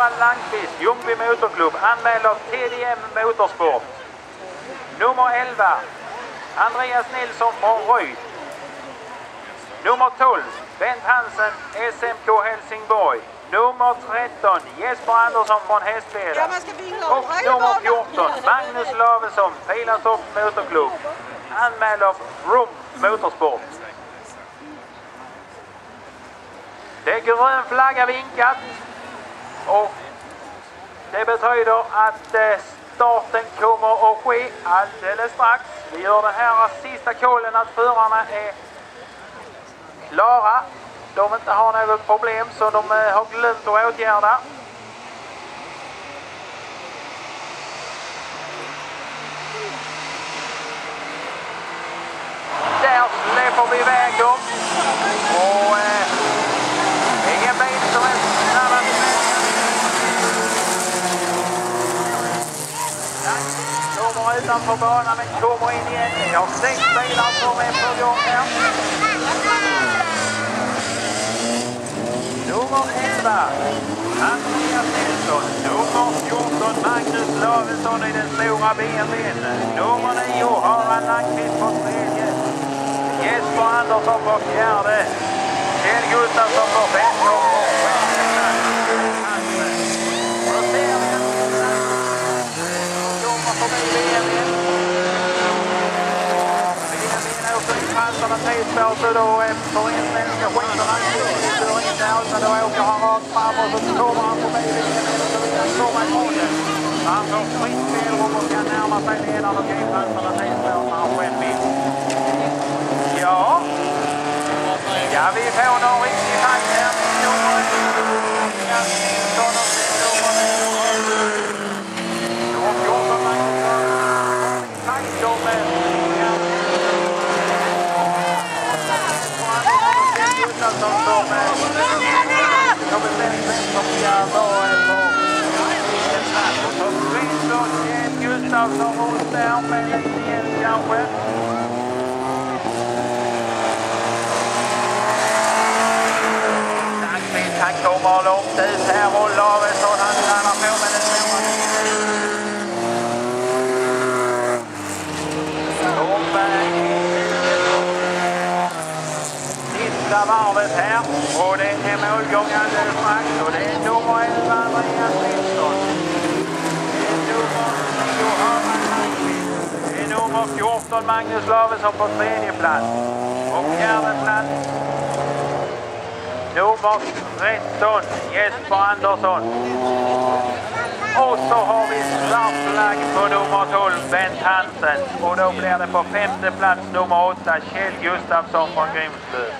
Harald Landqvist, Ljungby Motorklubb, anmäld av TDM Motorsport. Nummer 11, Andreas Nilsson från Ryd. Nummer 12, Bent Hansen, SMK Helsingborg. Nummer 13, Jesper Andersson från Hästveda. Och nummer 14, Magnus Lavesson, Pilatorp Motorklubb, anmäld av Rum Motorsport. Det är grön flagga vinkat och det betyder att starten kommer att ske alldeles strax. Vi gör den här sista kollen att förarna är klara. De inte har något problem så de har glömt att åtgärda. Där släpper vi iväg dem. Och ingen bil som är snabbast med. Kommer utanför banan men kommer in igen. Jag har 6 bilar som är på gång här. Nummer 11, Andreas Nilsson. Nummer 14, Magnus Lavesson i den stora BMWn. Nummer 9, Harald Landqvist på tredje. Jesper Andersson på fjärde. Kjell Gustafsson på femte och på sjätte plats. Och då ser vi att kommer förbi BMWn. BMWn åker i chanserna 3 spår så då får en svenska skiterna. Så då åker han rakt fram och så kommer han förbi BMWn och så vill han komma i målen. Han får fritt spelrum och kan närma sig ledaren och ge chanserna 3 spår när han själv vill. Ja, vi får någon riktig fight här. Nummer 14 Gustafsson mot där med lite hjälp kanske. Han kommer långt ut här och Lavesson han stannar på med den stora sista varvet här och det är målgång alldeles strax och det är nummer 11 Andreas Nilsson. Det är nummer 9 Harald Landqvist. Det är nummer 14 Magnus Lavesson på tredje plats och fjärde plats nummer 13, Jesper Andersson. Och så har vi startflagg på nummer 12, Bent Hansen. Och då blir det på femte plats nummer 8, Kjell Gustafsson från Grimslöv.